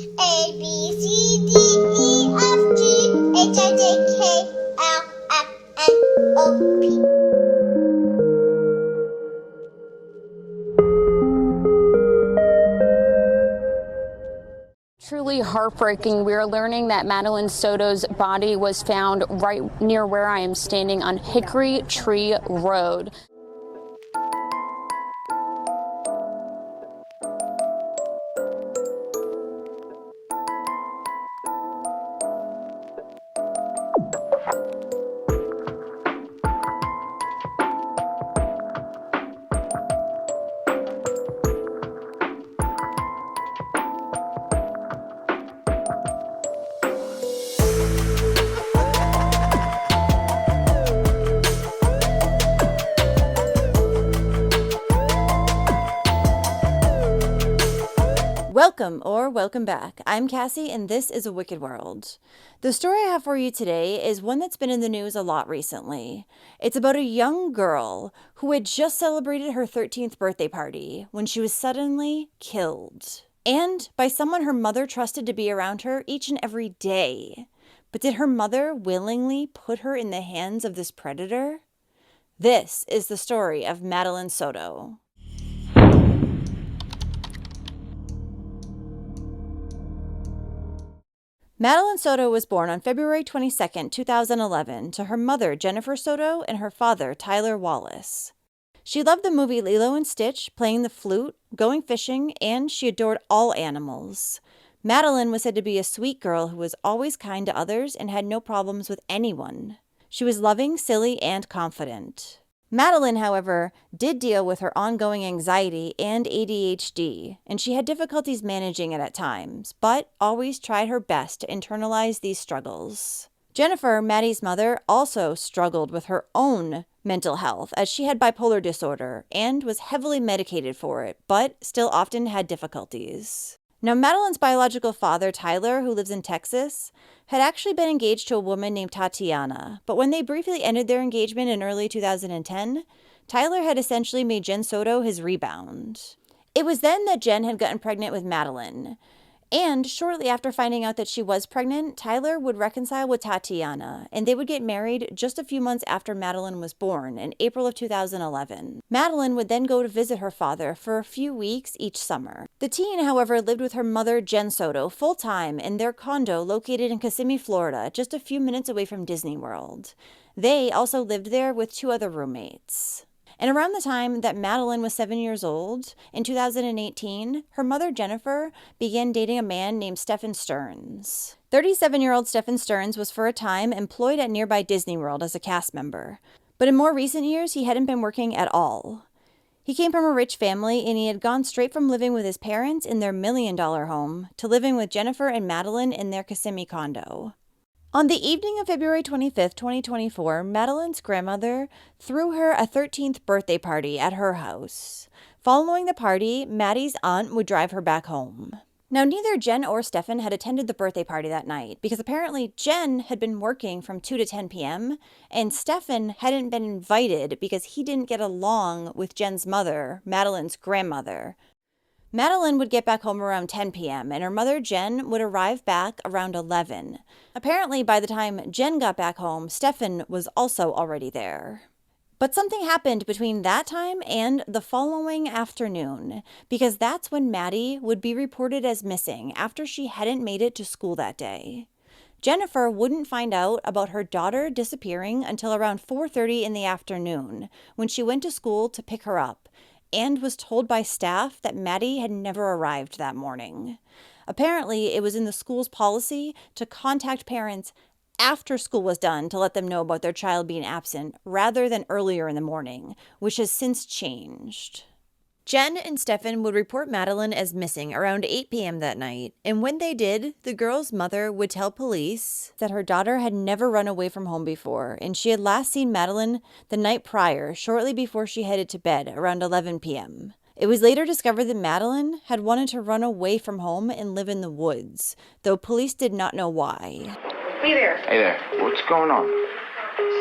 A, B, C, D, E, F, G, H, I, J, K, L, M, N, O, P. Truly heartbreaking. We are learning that Madeline Soto's body was found right near where I am standing on Hickory Tree Road. Welcome back. I'm Cassie, and this is A Wicked World. The story I have for you today is one that's been in the news a lot recently. It's about a young girl who had just celebrated her 13th birthday party when she was suddenly killed. And by someone her mother trusted to be around her each and every day. But did her mother willingly put her in the hands of this predator? This is the story of Madeline Soto. Madeline Soto was born on February 22, 2011, to her mother, Jennifer Soto, and her father, Tyler Wallace. She loved the movie Lilo and Stitch, playing the flute, going fishing, and she adored all animals. Madeline was said to be a sweet girl who was always kind to others and had no problems with anyone. She was loving, silly, and confident. Madeline, however, did deal with her ongoing anxiety and ADHD, and she had difficulties managing it at times, but always tried her best to internalize these struggles. Jennifer, Maddie's mother, also struggled with her own mental health as she had bipolar disorder and was heavily medicated for it, but still often had difficulties. Now, Madeline's biological father, Tyler, who lives in Texas, had actually been engaged to a woman named Tatiana, but when they briefly ended their engagement in early 2010, Tyler had essentially made Jen Soto his rebound. It was then that Jen had gotten pregnant with Madeline, and shortly after finding out that she was pregnant, Tyler would reconcile with Tatiana, and they would get married just a few months after Madeline was born, in April of 2011. Madeline would then go to visit her father for a few weeks each summer. The teen, however, lived with her mother, Jen Soto, full-time in their condo located in Kissimmee, Florida, just a few minutes away from Disney World. They also lived there with two other roommates. And around the time that Madeline was 7 years old, in 2018, her mother, Jennifer, began dating a man named Stephen Stearns. 37-year-old Stephen Stearns was for a time employed at nearby Disney World as a cast member. But in more recent years, he hadn't been working at all. He came from a rich family, and he had gone straight from living with his parents in their million-dollar home to living with Jennifer and Madeline in their Kissimmee condo. On the evening of February 25, 2024, Madeline's grandmother threw her a 13th birthday party at her house. Following the party, Maddie's aunt would drive her back home. Now, neither Jen or Stephen had attended the birthday party that night because apparently Jen had been working from 2 to 10 p.m. and Stephen hadn't been invited because he didn't get along with Jen's mother, Madeline's grandmother. Madeline would get back home around 10 p.m., and her mother, Jen, would arrive back around 11. Apparently, by the time Jen got back home, Stephen was also already there. But something happened between that time and the following afternoon, because that's when Maddie would be reported as missing after she hadn't made it to school that day. Jennifer wouldn't find out about her daughter disappearing until around 4:30 in the afternoon, when she went to school to pick her up, and was told by staff that Maddie had never arrived that morning. Apparently, it was in the school's policy to contact parents after school was done to let them know about their child being absent rather than earlier in the morning, which has since changed. Jen and Stephen would report Madeline as missing around 8 p.m. that night, and when they did, the girl's mother would tell police that her daughter had never run away from home before, and she had last seen Madeline the night prior, shortly before she headed to bed, around 11 p.m. It was later discovered that Madeline had wanted to run away from home and live in the woods, though police did not know why. Hey there. Hey there. What's going on?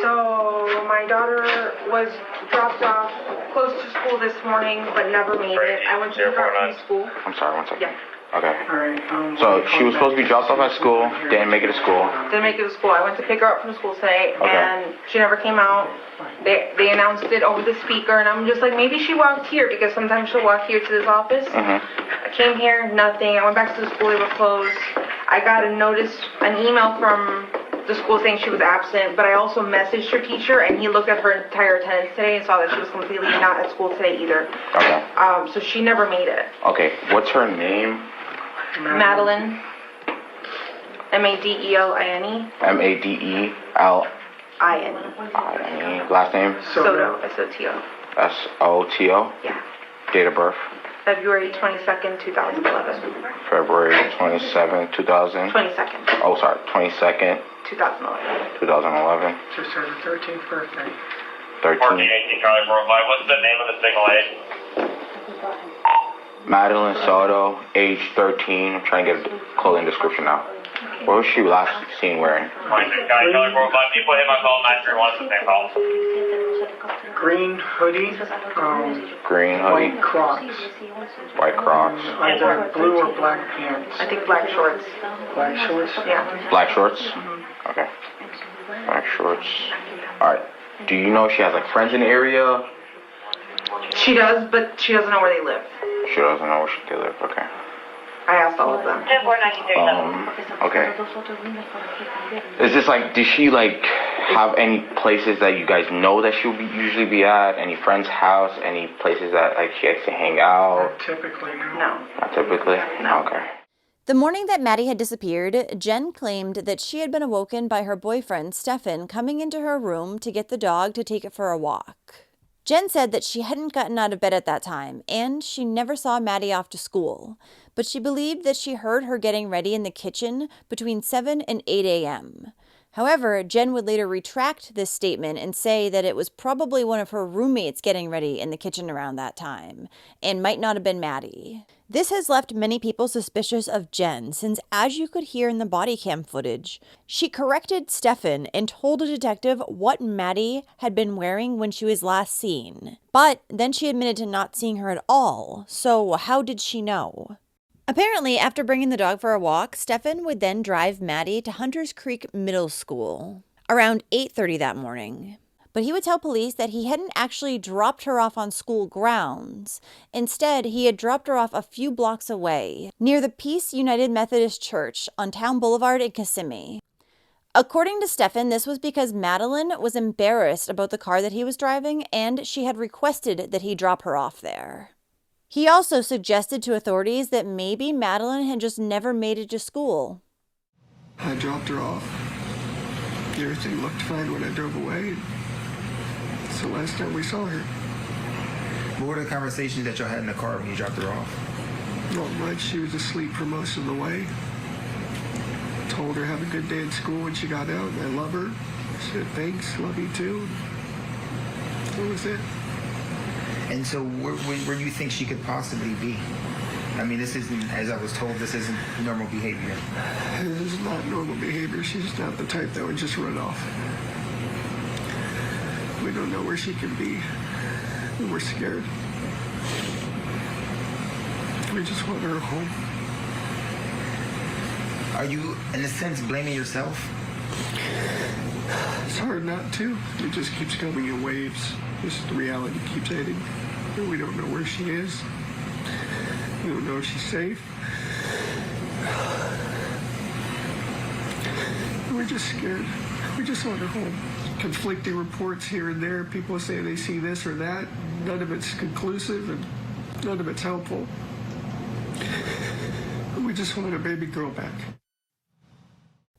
So, my daughter was dropped off close to school this morning, but never made it. I went to pick her up from school. I'm sorry, one second. Yeah. Okay. All right. So she was supposed to be dropped off at school, didn't make it to school. Didn't make it to school. I went to pick her up from school today, Okay. and she never came out. They announced it over the speaker, and I'm just like, maybe she walked here, because sometimes she'll walk here to this office. I came here, nothing. I went back to the school, they were closed. I got a notice, an email from the school saying she was absent, but I also messaged her teacher, and he looked at her entire attendance today and saw that she was completely not at school today either. Okay. So she never made it. Okay, what's her name? Madeline. Madeline. Madeline. Last name? Soto. S-O-T-O. Soto. Yeah. Date of birth? February 22nd, 2011. February 27, 2000. 22nd. Oh, sorry, 22nd, 2011. 2011. Just her 13th birthday. 13. 1418 Charlie Worldwide. What's the name of the single aid? Madeline Soto, age 13. I'm trying to get a clothing description now. What was she last seen wearing? 26 County Charlie Worldwide. People hit my call 931 at the same call. Green hoodie. Green hoodie. White Crocs. White Crocs. Either blue or black pants. I think black shorts. Black shorts? Yeah. Black shorts? Okay. Black shorts. Alright. Do you know if she has like friends in the area? She does, but she doesn't know where they live. She doesn't know where they live. Okay. I asked all of them. Okay. Is this like, does she like have any places that you guys know that she'll usually be at? Any friend's house? Any places that like she likes to hang out? Not typically, no. Not typically? No. Okay. The morning that Maddie had disappeared, Jen claimed that she had been awoken by her boyfriend, Stefan, coming into her room to get the dog to take it for a walk. Jen said that she hadn't gotten out of bed at that time, and she never saw Maddie off to school, but she believed that she heard her getting ready in the kitchen between 7 and 8 a.m. However, Jen would later retract this statement and say that it was probably one of her roommates getting ready in the kitchen around that time, and might not have been Maddie. This has left many people suspicious of Jen, since as you could hear in the body cam footage, she corrected Stefan and told a detective what Maddie had been wearing when she was last seen. But then she admitted to not seeing her at all, so how did she know? Apparently, after bringing the dog for a walk, Stefan would then drive Maddie to Hunters Creek Middle School around 8:30 that morning. But he would tell police that he hadn't actually dropped her off on school grounds. Instead, he had dropped her off a few blocks away, near the Peace United Methodist Church on Town Boulevard in Kissimmee. According to Stefan, this was because Madeline was embarrassed about the car that he was driving, and she had requested that he drop her off there. He also suggested to authorities that maybe Madeline had just never made it to school. I dropped her off. Everything looked fine when I drove away. It's the last time we saw her. What were the conversations that y'all had in the car when you dropped her off? Not much. She was asleep for most of the way. Told her have a good day at school when she got out, and I love her. She said thanks, love you too. That was it. And so where do you think she could possibly be? I mean, this isn't, as I was told, this isn't normal behavior. This is not normal behavior. She's not the type that would just run off. We don't know where she can be, and we're scared. We just want her home. Are you, in a sense, blaming yourself? It's hard not to. It just keeps coming in waves. Just the reality keeps hitting. We don't know where she is. We don't know if she's safe. We're just scared. We just want her home. Conflicting reports here and there. People say they see this or that. None of it's conclusive and none of it's helpful. We just want a baby girl back.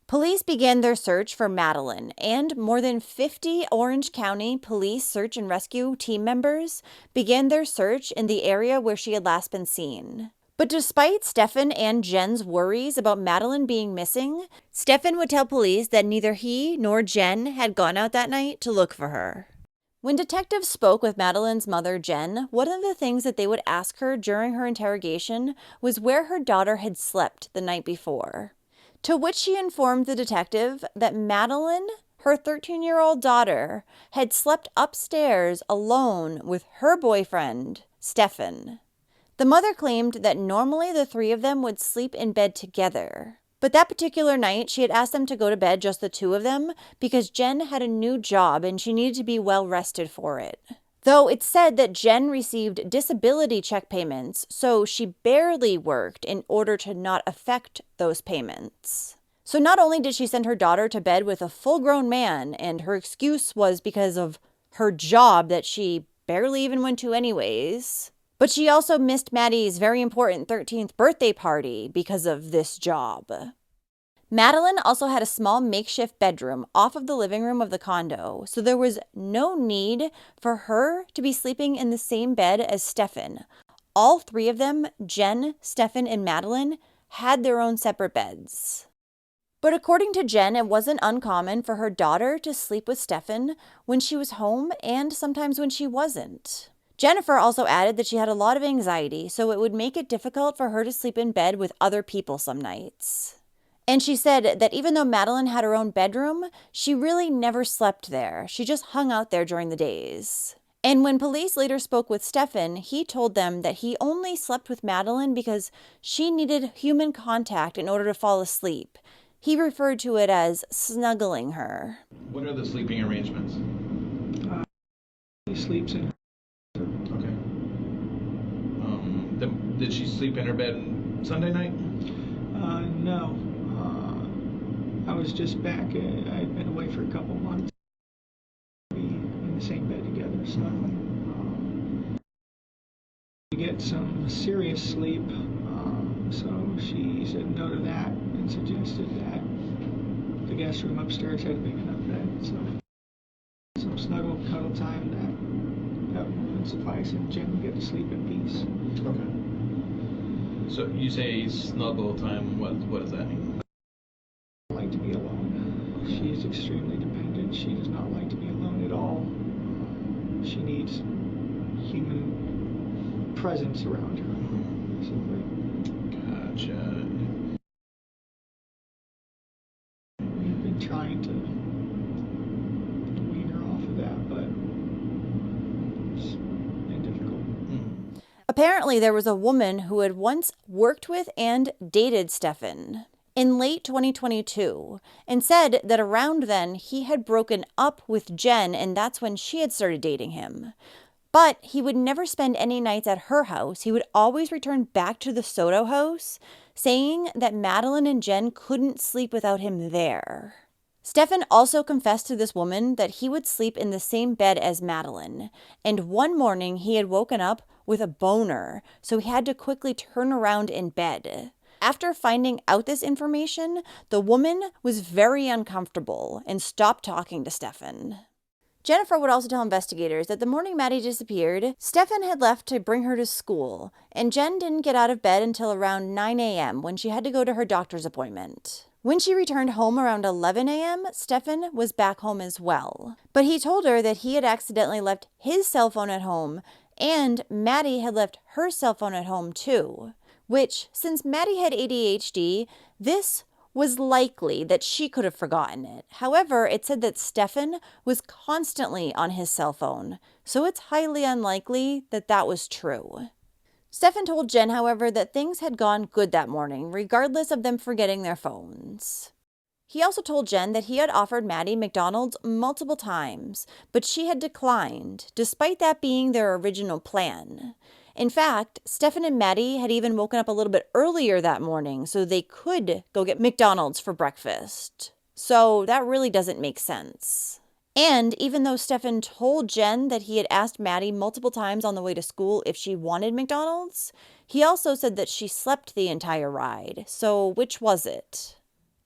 Police began their search for Madeline, and more than 50 Orange County Police Search and Rescue team members began their search in the area where she had last been seen. But despite Stefan and Jen's worries about Madeline being missing, Stefan would tell police that neither he nor Jen had gone out that night to look for her. When detectives spoke with Madeline's mother, Jen, one of the things that they would ask her during her interrogation was where her daughter had slept the night before. To which she informed the detective that Madeline, her 13-year-old daughter, had slept upstairs alone with her boyfriend, Stefan. The mother claimed that normally the three of them would sleep in bed together. But that particular night, she had asked them to go to bed, just the two of them, because Jen had a new job and she needed to be well rested for it. Though it's said that Jen received disability check payments, so she barely worked in order to not affect those payments. So not only did she send her daughter to bed with a full-grown man, and her excuse was because of her job that she barely even went to anyways, but she also missed Maddie's very important 13th birthday party because of this job. Madeline also had a small makeshift bedroom off of the living room of the condo, so there was no need for her to be sleeping in the same bed as Stefan. All three of them, Jen, Stefan, and Madeline, had their own separate beds. But according to Jen, it wasn't uncommon for her daughter to sleep with Stefan when she was home and sometimes when she wasn't. Jennifer also added that she had a lot of anxiety, so it would make it difficult for her to sleep in bed with other people some nights. And she said that even though Madeline had her own bedroom, she really never slept there. She just hung out there during the days. And when police later spoke with Stefan, he told them that he only slept with Madeline because she needed human contact in order to fall asleep. He referred to it as snuggling her. What are the sleeping arrangements? He sleeps in. Okay. Did she sleep in her bed Sunday night? No. I was just back. I'd been away for a couple months. Be in the same bed together, so we get some serious sleep. So she said no to that and suggested that the guest room upstairs had a big enough bed. So some snuggle, cuddle time that would suffice, and Jen would get to sleep in peace. Okay. So you say snuggle time. What does that mean? I like to be alone. She is extremely dependent. She does not like to be alone at all. She needs human presence around her. Gotcha. We've been trying to wean her off of that, but it's been difficult. Apparently, there was a woman who had once worked with and dated Stefan in late 2022 and said that around then he had broken up with Jen, and that's when she had started dating him. But he would never spend any nights at her house. He would always return back to the Soto house, saying that Madeline and Jen couldn't sleep without him there. Stefan also confessed to this woman that he would sleep in the same bed as Madeline, and one morning he had woken up with a boner, so he had to quickly turn around in bed. After finding out this information, the woman was very uncomfortable and stopped talking to Stefan. Jennifer would also tell investigators that the morning Maddie disappeared, Stefan had left to bring her to school, and Jen didn't get out of bed until around 9 a.m. when she had to go to her doctor's appointment. When she returned home around 11 a.m., Stefan was back home as well. But he told her that he had accidentally left his cell phone at home, and Maddie had left her cell phone at home too. Which, since Maddie had ADHD, this was likely that she could have forgotten it. However, it said that Stefan was constantly on his cell phone, so it's highly unlikely that that was true. Stefan told Jen, however, that things had gone good that morning, regardless of them forgetting their phones. He also told Jen that he had offered Maddie McDonald's multiple times, but she had declined, despite that being their original plan. In fact, Stefan and Maddie had even woken up a little bit earlier that morning so they could go get McDonald's for breakfast. So that really doesn't make sense. And even though Stefan told Jen that he had asked Maddie multiple times on the way to school if she wanted McDonald's, he also said that she slept the entire ride. So which was it?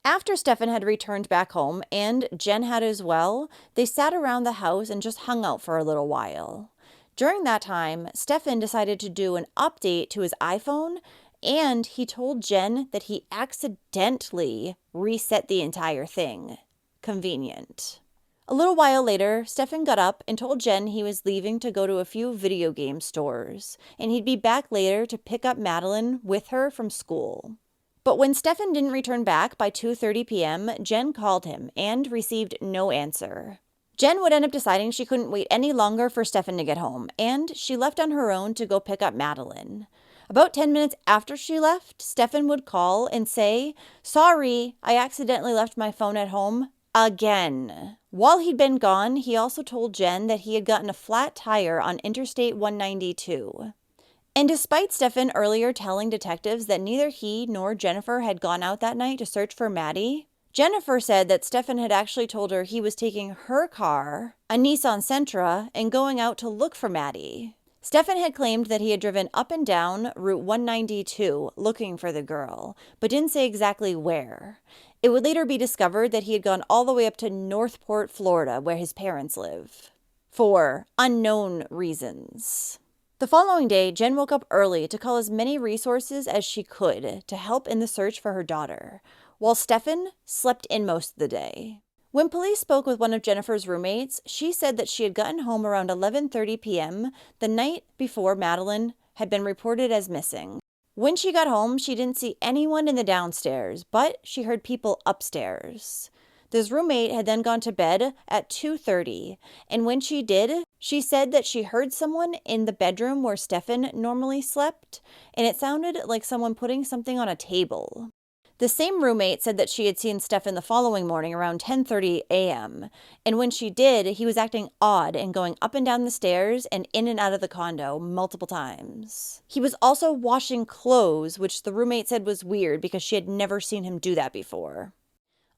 After Stefan had returned back home, and Jen had as well, they sat around the house and just hung out for a little while. During that time, Stefan decided to do an update to his iPhone, and he told Jen that he accidentally reset the entire thing. Convenient. A little while later, Stefan got up and told Jen he was leaving to go to a few video game stores, and he'd be back later to pick up Madeline with her from school. But when Stefan didn't return back by 2:30 p.m., Jen called him and received no answer. Jen would end up deciding she couldn't wait any longer for Stefan to get home, and she left on her own to go pick up Madeline. About 10 minutes after she left, Stefan would call and say, "Sorry, I accidentally left my phone at home again." While he'd been gone, he also told Jen that he had gotten a flat tire on Interstate 192. And despite Stefan earlier telling detectives that neither he nor Jennifer had gone out that night to search for Maddie, Jennifer said that Stefan had actually told her he was taking her car, a Nissan Sentra, and going out to look for Maddie. Stefan had claimed that he had driven up and down Route 192 looking for the girl, but didn't say exactly where. It would later be discovered that he had gone all the way up to Northport, Florida, where his parents live, for unknown reasons. The following day, Jen woke up early to call as many resources as she could to help in the search for her daughter, while Stefan slept in most of the day. When police spoke with one of Jennifer's roommates, she said that she had gotten home around 11:30 p.m. the night before Madeline had been reported as missing. When she got home, she didn't see anyone in the downstairs, but she heard people upstairs. This roommate had then gone to bed at 2:30, and when she did, she said that she heard someone in the bedroom where Stefan normally slept, and it sounded like someone putting something on a table. The same roommate said that she had seen Stefan the following morning around 10:30 a.m., and when she did, he was acting odd and going up and down the stairs and in and out of the condo multiple times. He was also washing clothes, which the roommate said was weird because she had never seen him do that before.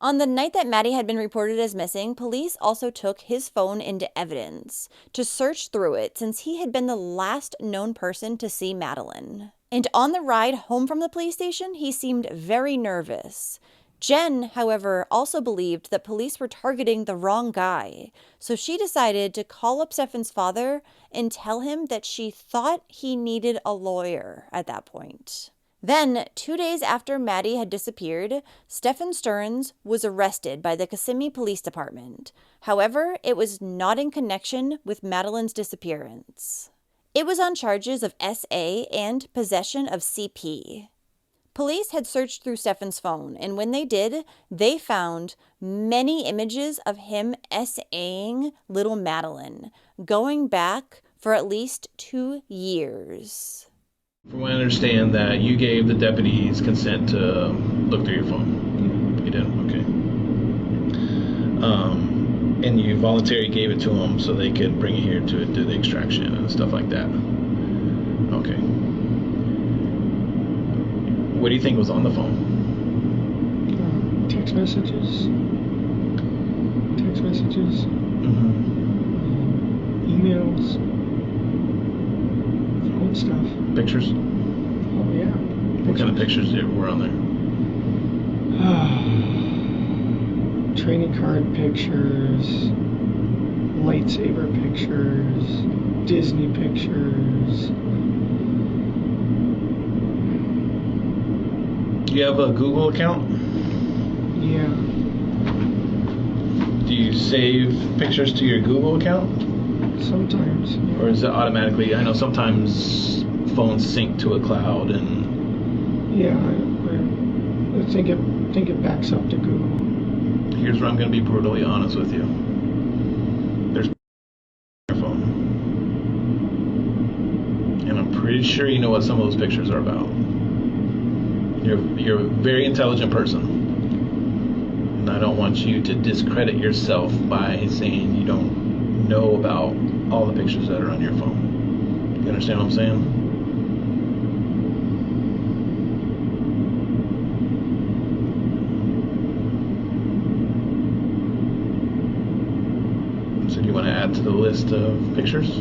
On the night that Maddie had been reported as missing, police also took his phone into evidence to search through it since he had been the last known person to see Madeline. And on the ride home from the police station, he seemed very nervous. Jen, however, also believed that police were targeting the wrong guy, so she decided to call up Stefan's father and tell him that she thought he needed a lawyer at that point. Then, 2 days after Maddie had disappeared, Stefan Stearns was arrested by the Kissimmee Police Department. However, it was not in connection with Madeline's disappearance. It was on charges of SA and possession of CP. Police had searched through Stefan's phone, and when they did, they found many images of him SAing little Madeline, going back for at least 2 years. From what I understand, that you gave the deputies consent to look through your phone. You did? Okay. And you voluntarily gave it to them so they could bring it here to do the extraction and stuff like that. Okay. What do you think was on the phone? Text messages. Emails. Old stuff. Pictures? Oh, yeah. What kind of pictures were on there? Training card pictures, lightsaber pictures, Disney pictures. Do you have a Google account? Yeah. Do you save pictures to your Google account? Sometimes. Yeah. Or is it automatically? I know sometimes phones sync to a cloud and... Yeah, I think it backs up to Google. Here's where I'm going to be brutally honest with you. There's your phone. And I'm pretty sure you know what some of those pictures are about. You're a very intelligent person. And I don't want you to discredit yourself by saying you don't know about all the pictures that are on your phone. You understand what I'm saying? So do you want to add to the list of pictures?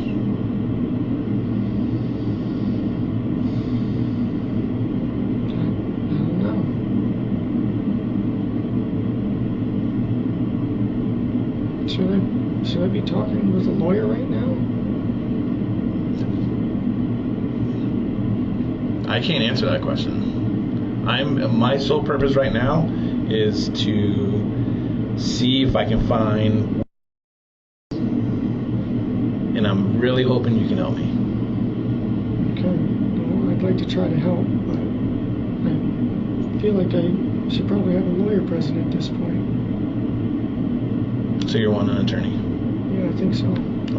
Should I be talking with a lawyer right now? I can't answer that question. My sole purpose right now is to see if I can find, and I'm really hoping you can help me. Okay. Well, I'd like to try to help, but I feel like I should probably have a lawyer present at this point. So you want an attorney? Yeah, I think so.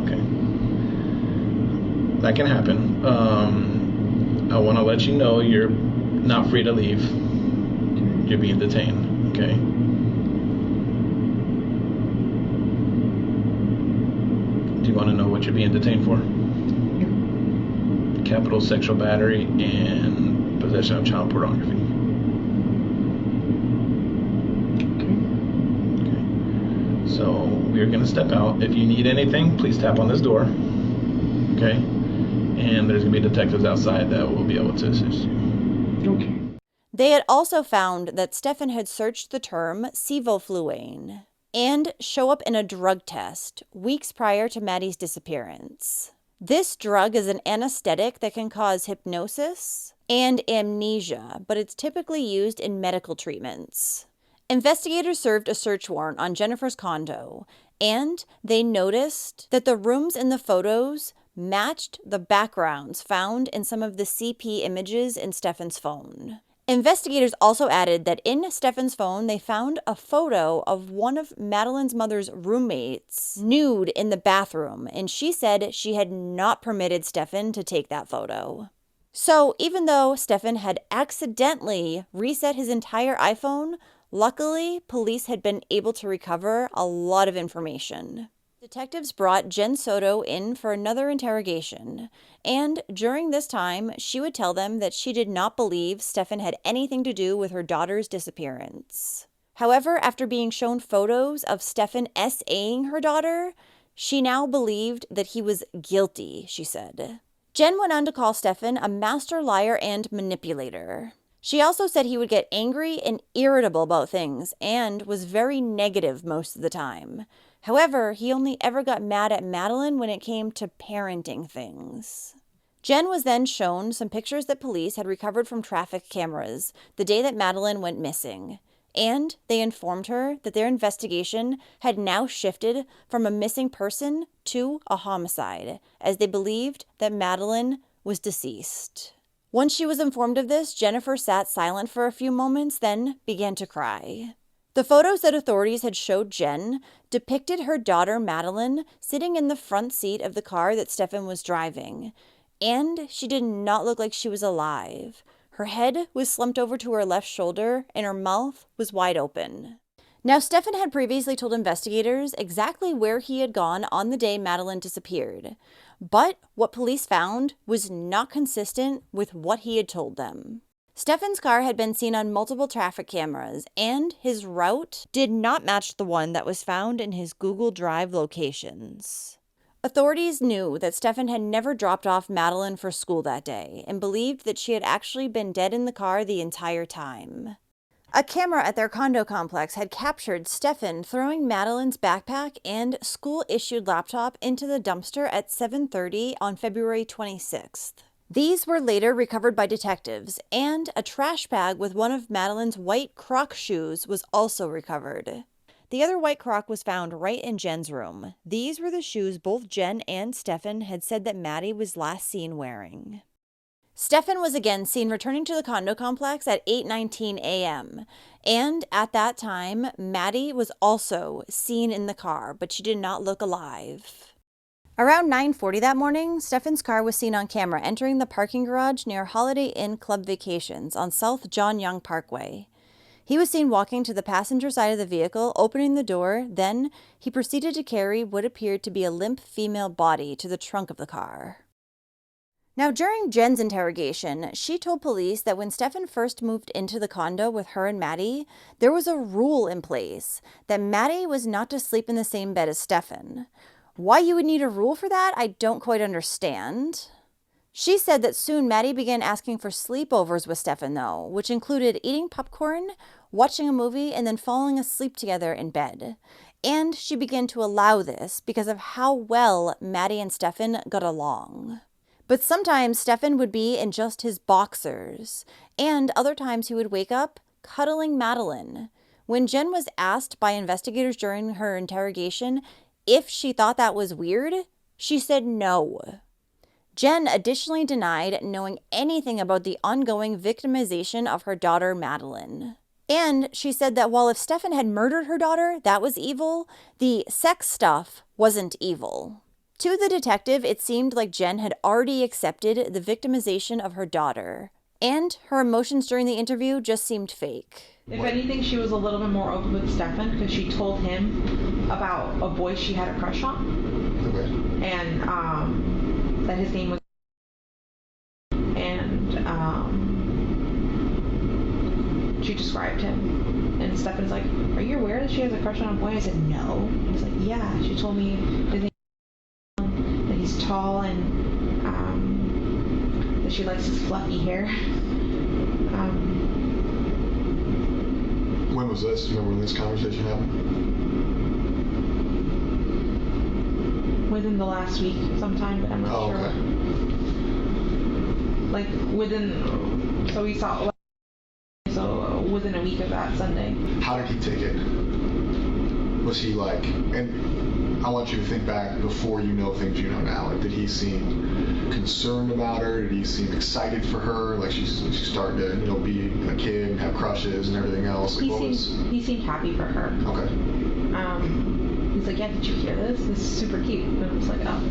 Okay. That can happen. I want to let you know you're not free to leave. You're being detained, okay? Do you want to know what you're being detained for? Capital sexual battery and possession of child pornography. Okay. So we're going to step out. If you need anything, please tap on this door. Okay? And there's going to be detectives outside that will be able to assist you. Okay. They had also found that Stefan had searched the term sevoflurane and show up in a drug test weeks prior to Maddie's disappearance. This drug is an anesthetic that can cause hypnosis and amnesia, but it's typically used in medical treatments. Investigators served a search warrant on Jennifer's condo, and they noticed that the rooms in the photos matched the backgrounds found in some of the CP images in Stefan's phone. Investigators also added that in Stefan's phone, they found a photo of one of Madeline's mother's roommates nude in the bathroom, and she said she had not permitted Stefan to take that photo. So even though Stefan had accidentally reset his entire iPhone, luckily, police had been able to recover a lot of information. Detectives brought Jen Soto in for another interrogation, and during this time, she would tell them that she did not believe Stefan had anything to do with her daughter's disappearance. However, after being shown photos of Stefan S.A.ing her daughter, she now believed that he was guilty, she said. Jen went on to call Stefan a master liar and manipulator. She also said he would get angry and irritable about things and was very negative most of the time. However, he only ever got mad at Madeline when it came to parenting things. Jen was then shown some pictures that police had recovered from traffic cameras the day that Madeline went missing, and they informed her that their investigation had now shifted from a missing person to a homicide, as they believed that Madeline was deceased. Once she was informed of this, Jennifer sat silent for a few moments, then began to cry. The photos that authorities had showed Jen depicted her daughter Madeline sitting in the front seat of the car that Stefan was driving, and she did not look like she was alive. Her head was slumped over to her left shoulder, and her mouth was wide open. Now, Stefan had previously told investigators exactly where he had gone on the day Madeline disappeared, but what police found was not consistent with what he had told them. Stefan's car had been seen on multiple traffic cameras, and his route did not match the one that was found in his Google Drive locations. Authorities knew that Stefan had never dropped off Madeline for school that day and believed that she had actually been dead in the car the entire time. A camera at their condo complex had captured Stefan throwing Madeline's backpack and school-issued laptop into the dumpster at 7:30 on February 26th. These were later recovered by detectives, and a trash bag with one of Madeline's white Croc shoes was also recovered. The other white Croc was found right in Jen's room. These were the shoes both Jen and Stefan had said that Maddie was last seen wearing. Stefan was again seen returning to the condo complex at 8:19 a.m., and at that time, Maddie was also seen in the car, but she did not look alive. Around 9:40 that morning, Stefan's car was seen on camera entering the parking garage near Holiday Inn Club Vacations on South John Young Parkway. He was seen walking to the passenger side of the vehicle, opening the door, then he proceeded to carry what appeared to be a limp female body to the trunk of the car. Now, during Jen's interrogation, she told police that when Stefan first moved into the condo with her and Maddie, there was a rule in place that Maddie was not to sleep in the same bed as Stefan. Why you would need a rule for that, I don't quite understand. She said that soon Maddie began asking for sleepovers with Stefan, though, which included eating popcorn, watching a movie, and then falling asleep together in bed. And she began to allow this because of how well Maddie and Stefan got along. But sometimes Stefan would be in just his boxers, and other times he would wake up cuddling Madeline. When Jen was asked by investigators during her interrogation if she thought that was weird, she said no. Jen additionally denied knowing anything about the ongoing victimization of her daughter Madeline. And she said that while if Stefan had murdered her daughter, that was evil, the sex stuff wasn't evil. To the detective, it seemed like Jen had already accepted the victimization of her daughter, and her emotions during the interview just seemed fake. If anything, she was a little bit more open with Stefan because she told him about a boy she had a crush on. Okay. And that his name was. And she described him. And Stefan's like, "Are you aware that she has a crush on a boy?" I said, "No." He's like, "Yeah." She told me his name, that he's tall and that she likes his fluffy hair. When was this? Do you remember when this conversation happened? Within the last week sometime, but I'm not sure. Okay. Like so we saw, so within a week of that Sunday. How did he take it? Was he like, and I want you to think back before you know things you know now. Like, did he seem concerned about her? Did he seem excited for her? Like she's starting to, be a kid and have crushes and everything else. Like, he seemed happy for her. Okay. He's like, "Yeah, did you hear this? This is super cute." And I was like, "Oh."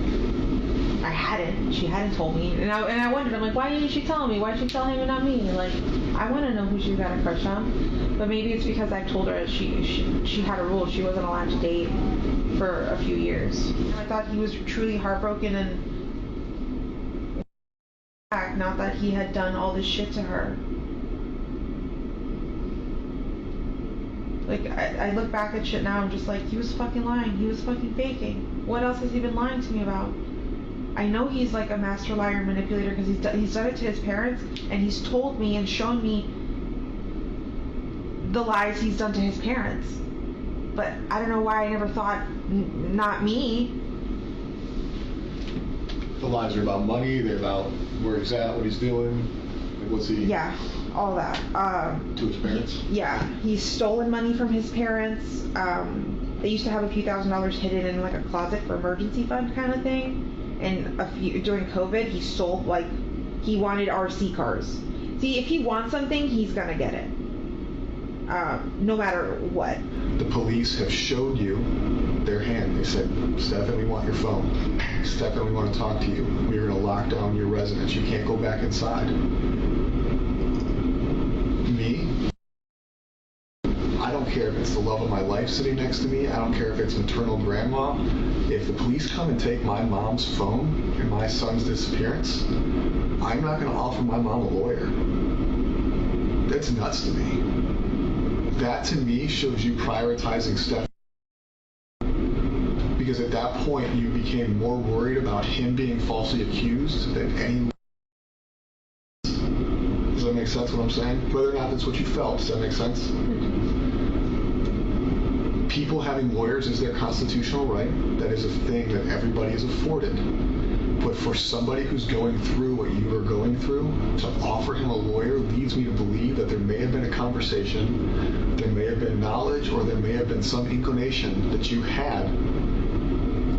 I hadn't. She hadn't told me. And I wondered, I'm like, why didn't she tell me? Why did she tell him and not me? Like, I want to know who she got a crush on. But maybe it's because I told her she had a rule. She wasn't allowed to date for a few years. I thought he was truly heartbroken and not that he had done all this shit to her. Like, I look back at shit now, I'm just like, he was fucking lying. He was fucking faking. What else has he been lying to me about? I know he's like a master liar and manipulator because he's done it to his parents, and he's told me and shown me the lies he's done to his parents. But I don't know why I never thought, not me. The lies are about money, they're about where he's at, what he's doing, like what's he... Yeah, all that. To his parents? Yeah, he's stolen money from his parents. They used to have a few $1,000s hidden in like a closet for emergency fund kind of thing. And during COVID, he stole, like, he wanted RC cars. See, if he wants something, he's gonna get it. No matter what. The police have showed you their hand. They said, "Stefan, we want your phone. Stefan, we want to talk to you. We're gonna lock down your residence. You can't go back inside." Me? I don't care if it's the love of my life sitting next to me. I don't care if it's maternal grandma. If the police come and take my mom's phone and my son's disappearance, I'm not going to offer my mom a lawyer. That's nuts to me. That to me shows you prioritizing Steph. Because at that point, you became more worried about him being falsely accused than any... Does that make sense what I'm saying? Whether or not that's what you felt, does that make sense? People having lawyers is their constitutional right. That is a thing that everybody is afforded. But for somebody who's going through what you are going through, to offer him a lawyer leads me to believe that there may have been a conversation, there may have been knowledge, or there may have been some inclination that you had,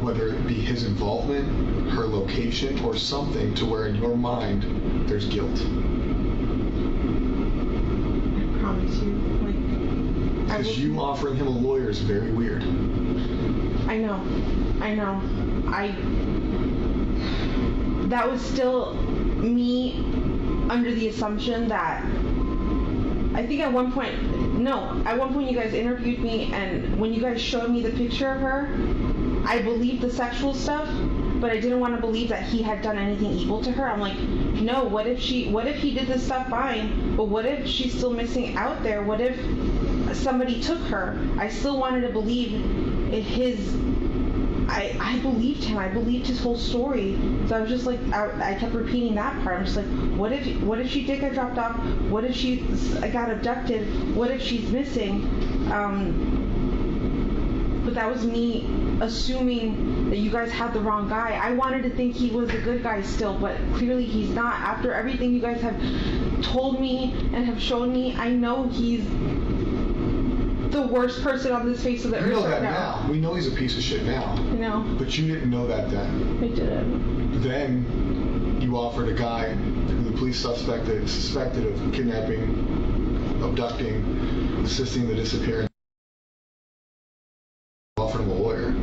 whether it be his involvement, her location, or something to where in your mind there's guilt. I promise you. Because you offering him a lawyer is very weird. I know. That was still me under the assumption that, I think at one point you guys interviewed me, and when you guys showed me the picture of her, I believed the sexual stuff, but I didn't want to believe that he had done anything evil to her. I'm like, no, what if he did this stuff fine, but what if she's still missing out there? What if somebody took her? I still wanted to believe I believed him. I believed his whole story. So I was just like, I kept repeating that part. I'm just like, what if she did get dropped off? What if she got abducted? What if she's missing? But that was me assuming that you guys had the wrong guy. I wanted to think he was a good guy still, but clearly he's not. After everything you guys have told me and have shown me, I know he's the worst person on this face of the earth. We know that now. We know he's a piece of shit now. I know. But you didn't know that then. I didn't. Then you offered a guy who the police suspected of kidnapping, abducting, assisting the disappearance. Offered him a lawyer.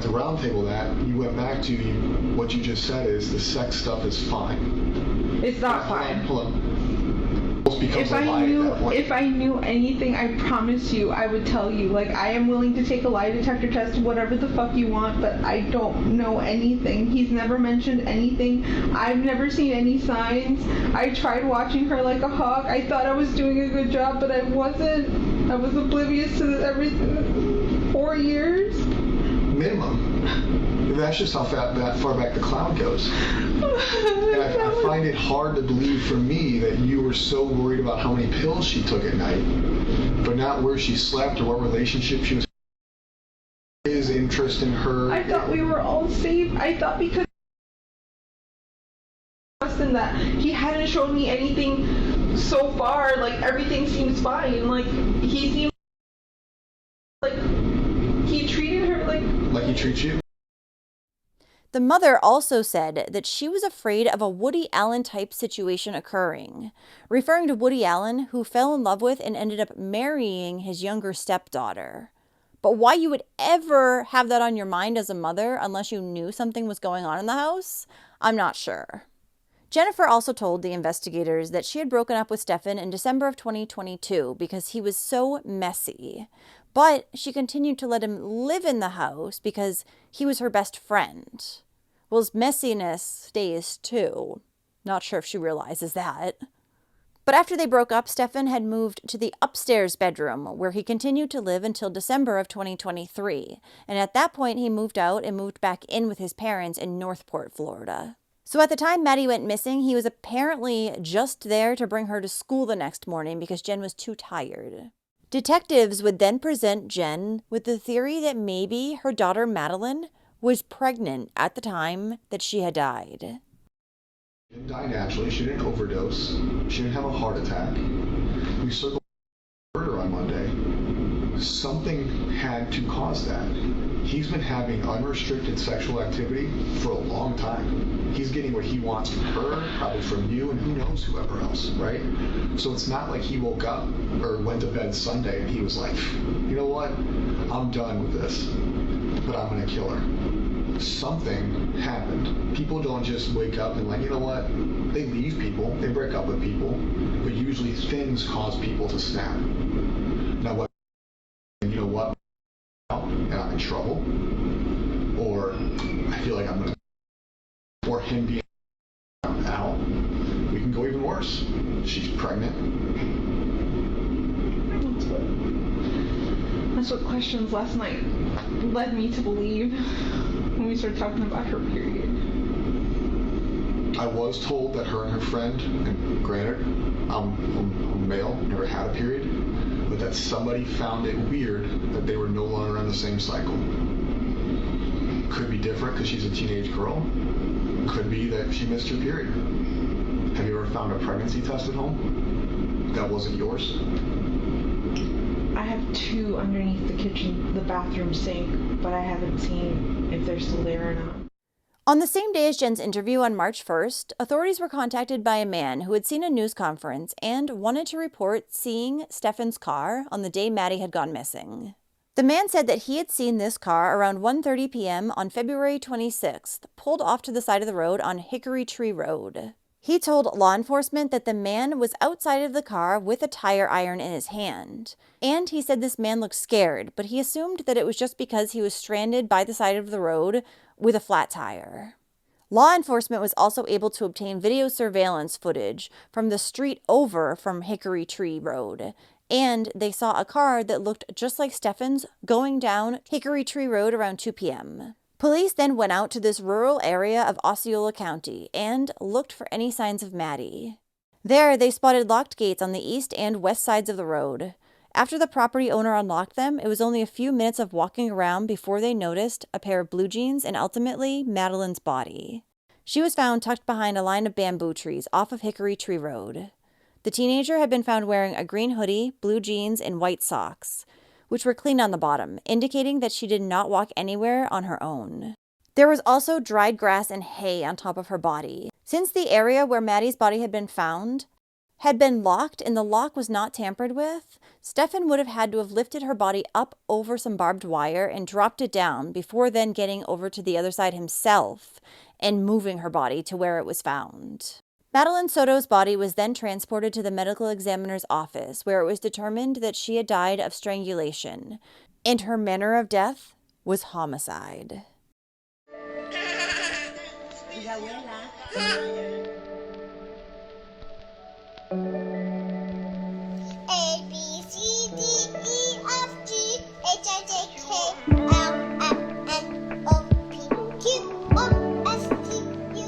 to roundtable that, you went back to what you just said is the sex stuff is fine. It's not fine. Hold on. If I knew anything, I promise you, I would tell you. Like, I am willing to take a lie detector test, whatever the fuck you want, but I don't know anything. He's never mentioned anything. I've never seen any signs. I tried watching her like a hawk. I thought I was doing a good job, but I wasn't. I was oblivious to everything. 4 years? Minimum. That's just how that far back the cloud goes. And I find it hard to believe for me that you were so worried about how many pills she took at night, but not where she slept or what relationship she was. His interest in her. I thought we were all safe. I thought because that he hadn't shown me anything so far, like everything seems fine. Like he seemed like he treated her like he treats you. The mother also said that she was afraid of a Woody Allen type situation occurring, referring to Woody Allen, who fell in love with and ended up marrying his younger stepdaughter. But why you would ever have that on your mind as a mother unless you knew something was going on in the house, I'm not sure. Jennifer also told the investigators that she had broken up with Stefan in December of 2022 because he was so messy. But she continued to let him live in the house because he was her best friend. Well, his messiness stays too. Not sure if she realizes that. But after they broke up, Stefan had moved to the upstairs bedroom where he continued to live until December of 2023. And at that point, he moved out and moved back in with his parents in Northport, Florida. So at the time Maddie went missing, he was apparently just there to bring her to school the next morning because Jen was too tired. Detectives would then present Jen with the theory that maybe her daughter Madeline was pregnant at the time that she had died. She didn't die naturally. She didn't overdose. She didn't have a heart attack. We circled murder on Monday. Something had to cause that. He's been having unrestricted sexual activity for a long time. He's getting what he wants from her, probably from you, and who knows whoever else, right? So it's not like he woke up or went to bed Sunday and he was like, you know what? I'm done with this, but I'm going to kill her. Something happened. People don't just wake up and like, you know what? They leave people. They break up with people. But usually things cause people to snap. Now what? You know what? And I'm in trouble, or I feel like I'm gonna, or him being out. We can go even worse. She's pregnant. That's what questions last night led me to believe when we started talking about her period. I was told that her and her friend, and granted, I'm male, never had a period, but that somebody found it weird that they were no longer on the same cycle. Could be different because she's a teenage girl. Could be that she missed her period. Have you ever found a pregnancy test at home that wasn't yours? I have 2 underneath the bathroom sink, but I haven't seen if they're still there or not. On the same day as Jen's interview on March 1st, authorities were contacted by a man who had seen a news conference and wanted to report seeing Stefan's car on the day Maddie had gone missing. The man said that he had seen this car around 1:30 p.m. on February 26th, pulled off to the side of the road on Hickory Tree Road. He told law enforcement that the man was outside of the car with a tire iron in his hand. And he said this man looked scared, but he assumed that it was just because he was stranded by the side of the road with a flat tire. Law enforcement was also able to obtain video surveillance footage from the street over from Hickory Tree Road, and they saw a car that looked just like Stefan's going down Hickory Tree Road around 2 p.m. Police then went out to this rural area of Osceola County and looked for any signs of Maddie. There, they spotted locked gates on the east and west sides of the road. After the property owner unlocked them, it was only a few minutes of walking around before they noticed a pair of blue jeans and ultimately Madeline's body. She was found tucked behind a line of bamboo trees off of Hickory Tree Road. The teenager had been found wearing a green hoodie, blue jeans, and white socks, which were clean on the bottom, indicating that she did not walk anywhere on her own. There was also dried grass and hay on top of her body. Since the area where Maddie's body had been found had been locked and the lock was not tampered with, Stefan would have had to have lifted her body up over some barbed wire and dropped it down before then getting over to the other side himself and moving her body to where it was found. Madeline Soto's body was then transported to the medical examiner's office, where it was determined that she had died of strangulation, and her manner of death was homicide. A B C D E F G H I J K L M N O P Q R S T U.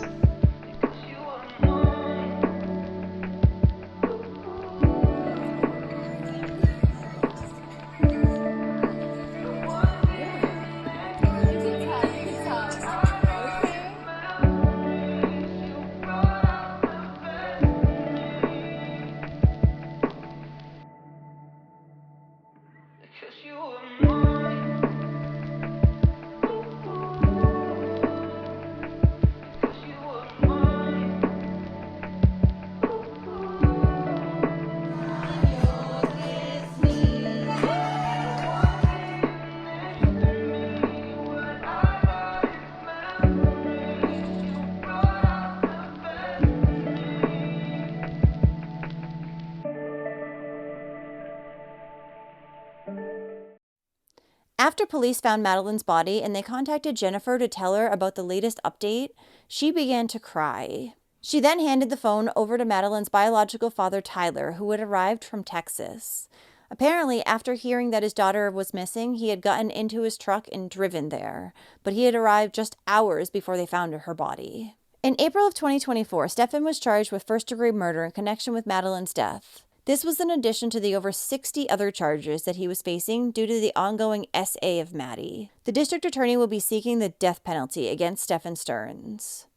After police found Madeline's body and they contacted Jennifer to tell her about the latest update, she began to cry. She then handed the phone over to Madeline's biological father, Tyler, who had arrived from Texas. Apparently, after hearing that his daughter was missing, he had gotten into his truck and driven there, but he had arrived just hours before they found her body. In April of 2024, Stefan was charged with first-degree murder in connection with Madeline's death. This was in addition to the over 60 other charges that he was facing due to the ongoing SA of Maddie. The district attorney will be seeking the death penalty against Stefan Stearns.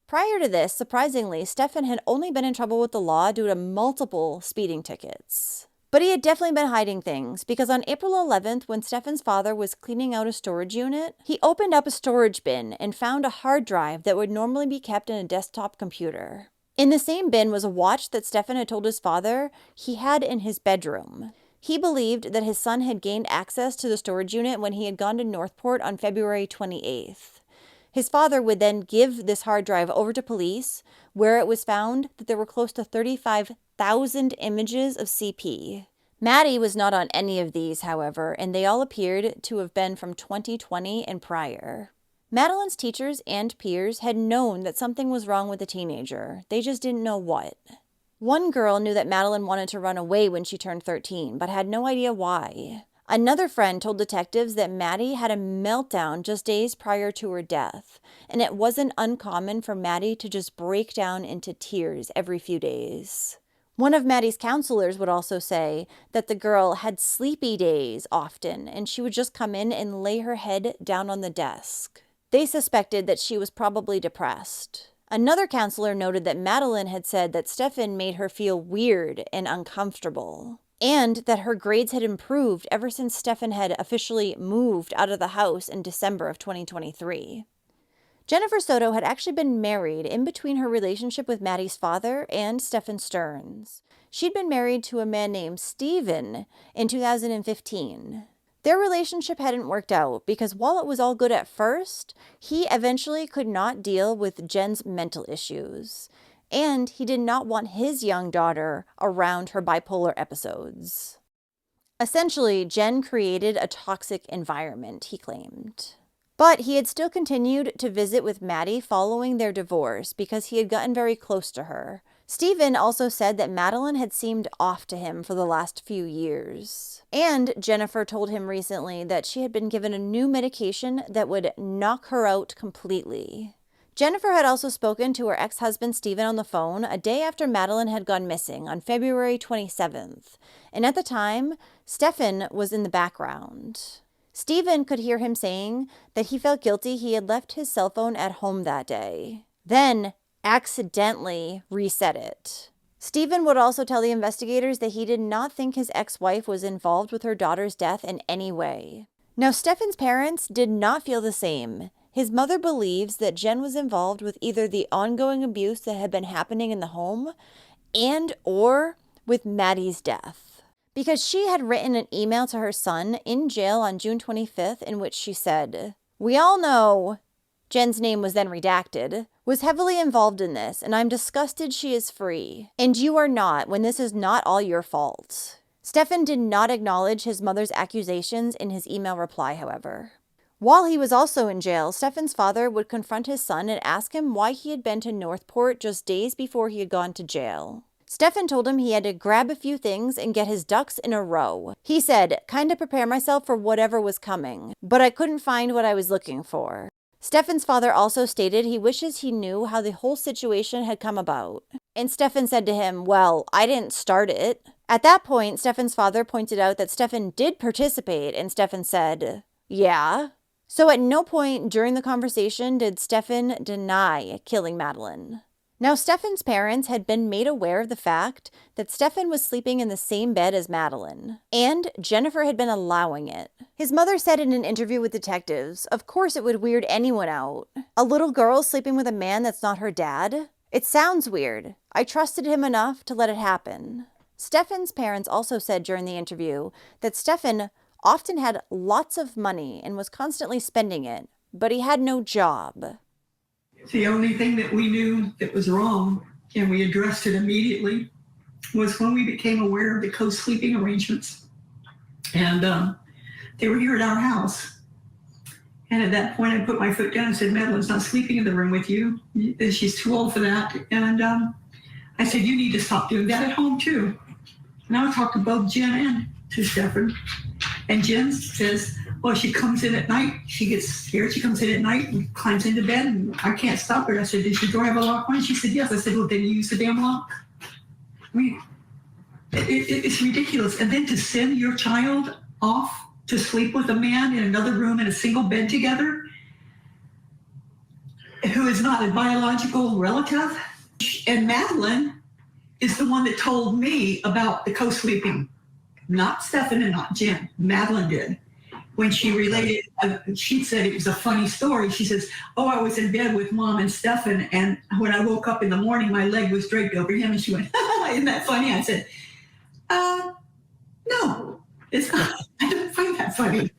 Prior to this, surprisingly, Stefan had only been in trouble with the law due to multiple speeding tickets. But he had definitely been hiding things, because on April 11th, when Stefan's father was cleaning out a storage unit, he opened up a storage bin and found a hard drive that would normally be kept in a desktop computer. In the same bin was a watch that Stefan had told his father he had in his bedroom. He believed that his son had gained access to the storage unit when he had gone to Northport on February 28th. His father would then give this hard drive over to police, where it was found that there were close to 35,000 images of CP. Maddie was not on any of these, however, and they all appeared to have been from 2020 and prior. Madeline's teachers and peers had known that something was wrong with the teenager. They just didn't know what. One girl knew that Madeline wanted to run away when she turned 13, but had no idea why. Another friend told detectives that Maddie had a meltdown just days prior to her death, and it wasn't uncommon for Maddie to just break down into tears every few days. One of Maddie's counselors would also say that the girl had sleepy days often, and she would just come in and lay her head down on the desk. They suspected that she was probably depressed. Another counselor noted that Madeline had said that Stefan made her feel weird and uncomfortable, and that her grades had improved ever since Stefan had officially moved out of the house in December of 2023. Jennifer Soto had actually been married in between her relationship with Maddie's father and Stefan Stearns. She'd been married to a man named Steven in 2015. Their relationship hadn't worked out because while it was all good at first, he eventually could not deal with Jen's mental issues, and he did not want his young daughter around her bipolar episodes. Essentially, Jen created a toxic environment, he claimed. But he had still continued to visit with Maddie following their divorce because he had gotten very close to her. Stephen also said that Madeline had seemed off to him for the last few years. And Jennifer told him recently that she had been given a new medication that would knock her out completely. Jennifer had also spoken to her ex-husband Stephen on the phone a day after Madeline had gone missing on February 27th. And at the time, Stefan was in the background. Stephen could hear him saying that he felt guilty he had left his cell phone at home that day, then accidentally reset it. Stephen would also tell the investigators that he did not think his ex-wife was involved with her daughter's death in any way. Now, Stefan's parents did not feel the same. His mother believes that Jen was involved with either the ongoing abuse that had been happening in the home and or with Maddie's death. Because she had written an email to her son in jail on June 25th in which she said, "We all know," Jen's name was then redacted, "was heavily involved in this, and I'm disgusted she is free. And you are not, when this is not all your fault." Stefan did not acknowledge his mother's accusations in his email reply, however. While he was also in jail, Stefan's father would confront his son and ask him why he had been to Northport just days before he had gone to jail. Stefan told him he had to grab a few things and get his ducks in a row. He said, "Kinda prepare myself for whatever was coming, but I couldn't find what I was looking for." Stefan's father also stated he wishes he knew how the whole situation had come about. And Stefan said to him, "Well, I didn't start it." At that point, Stefan's father pointed out that Stefan did participate, and Stefan said, "Yeah." So at no point during the conversation did Stefan deny killing Madeline. Now, Stefan's parents had been made aware of the fact that Stefan was sleeping in the same bed as Madeline, and Jennifer had been allowing it. His mother said in an interview with detectives, "Of course it would weird anyone out. A little girl sleeping with a man that's not her dad? It sounds weird. I trusted him enough to let it happen." Stefan's parents also said during the interview that Stefan often had lots of money and was constantly spending it, but he had no job. The only thing that we knew that was wrong, and we addressed it immediately, was when we became aware of the co-sleeping arrangements. And they were here at our house. And at that point, I put my foot down and said, "Madeline's not sleeping in the room with you. She's too old for that." And I said, "You need to stop doing that at home too." And I talked to both Jen and to Stefan. And Jen says, "Well, she comes in at night. She gets scared. She comes in at night and climbs into bed, and I can't stop her." I said, "Does your door have a lock on it?" She said, "Yes." I said, "Well, then you use the damn lock." I mean, it's ridiculous. And then to send your child off to sleep with a man in another room in a single bed together, who is not a biological relative. And Madeline is the one that told me about the co-sleeping. Not Stefan and not Jen. Madeline did. When she related, she said it was a funny story. She says, "Oh, I was in bed with Mom and Stefan, and when I woke up in the morning, my leg was draped over him." And she went, "Isn't that funny?" I said, "No, it's not. I don't find that funny."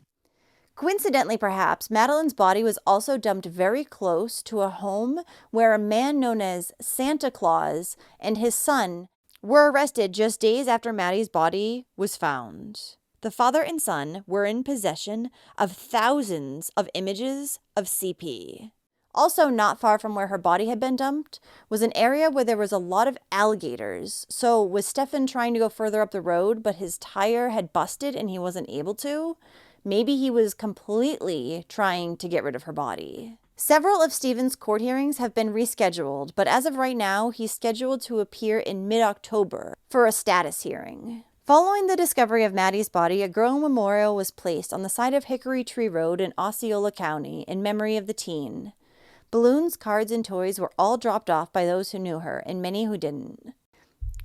Coincidentally, perhaps, Madeline's body was also dumped very close to a home where a man known as Santa Claus and his son were arrested just days after Maddie's body was found. The father and son were in possession of thousands of images of CP. Also, not far from where her body had been dumped was an area where there was a lot of alligators. So was Stefan trying to go further up the road, but his tire had busted and he wasn't able to? Maybe he was completely trying to get rid of her body. Several of Stephen's court hearings have been rescheduled, but as of right now, he's scheduled to appear in mid-October for a status hearing. Following the discovery of Maddie's body, a girl memorial was placed on the side of Hickory Tree Road in Osceola County in memory of the teen. Balloons, cards, and toys were all dropped off by those who knew her, and many who didn't.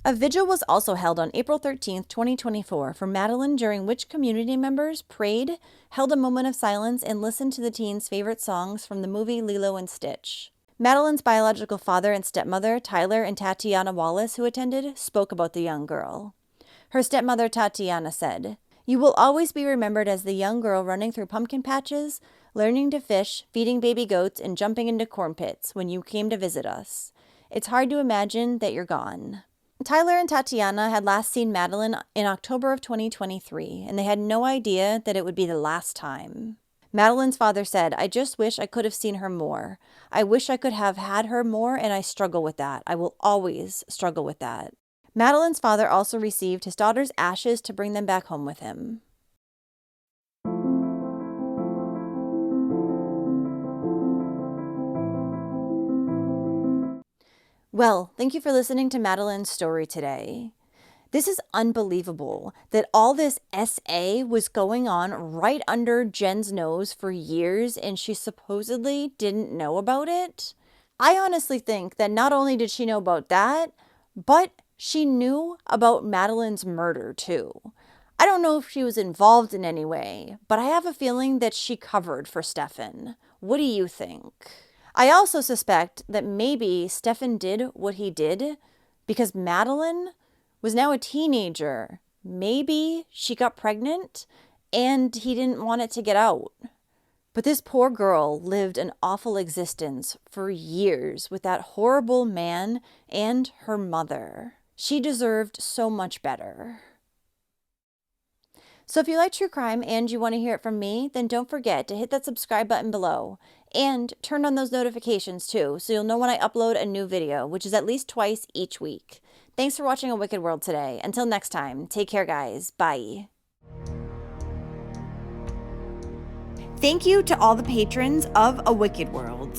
A vigil was also held on April 13, 2024, for Madeline, during which community members prayed, held a moment of silence, and listened to the teen's favorite songs from the movie Lilo and Stitch. Madeline's biological father and stepmother, Tyler and Tatiana Wallace, who attended, spoke about the young girl. Her stepmother, Tatiana, said, "You will always be remembered as the young girl running through pumpkin patches, learning to fish, feeding baby goats, and jumping into corn pits when you came to visit us. It's hard to imagine that you're gone." Tyler and Tatiana had last seen Madeline in October of 2023, and they had no idea that it would be the last time. Madeline's father said, "I just wish I could have seen her more. I wish I could have had her more, and I struggle with that. I will always struggle with that." Madeline's father also received his daughter's ashes to bring them back home with him. Well, thank you for listening to Madeline's story today. This is unbelievable that all this SA was going on right under Jen's nose for years and she supposedly didn't know about it. I honestly think that not only did she know about that, but she knew about Madeline's murder too. I don't know if she was involved in any way, but I have a feeling that she covered for Stefan. What do you think? I also suspect that maybe Stefan did what he did because Madeline was now a teenager. Maybe she got pregnant and he didn't want it to get out. But this poor girl lived an awful existence for years with that horrible man and her mother. She deserved so much better. So if you like true crime and you want to hear it from me, then don't forget to hit that subscribe button below and turn on those notifications too, so you'll know when I upload a new video, which is at least twice each week. Thanks for watching A Wicked World today. Until next time, take care guys. Bye. Thank you to all the patrons of A Wicked World.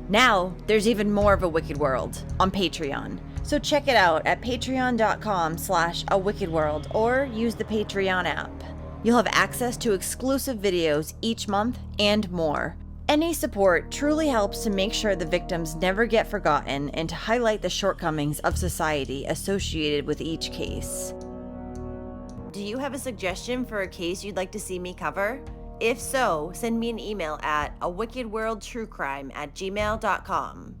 Now, there's even more of A Wicked World on Patreon. So check it out at patreon.com/awickedworld or use the Patreon app. You'll have access to exclusive videos each month and more. Any support truly helps to make sure the victims never get forgotten and to highlight the shortcomings of society associated with each case. Do you have a suggestion for a case you'd like to see me cover? If so, send me an email at awickedworldtruecrime@gmail.com.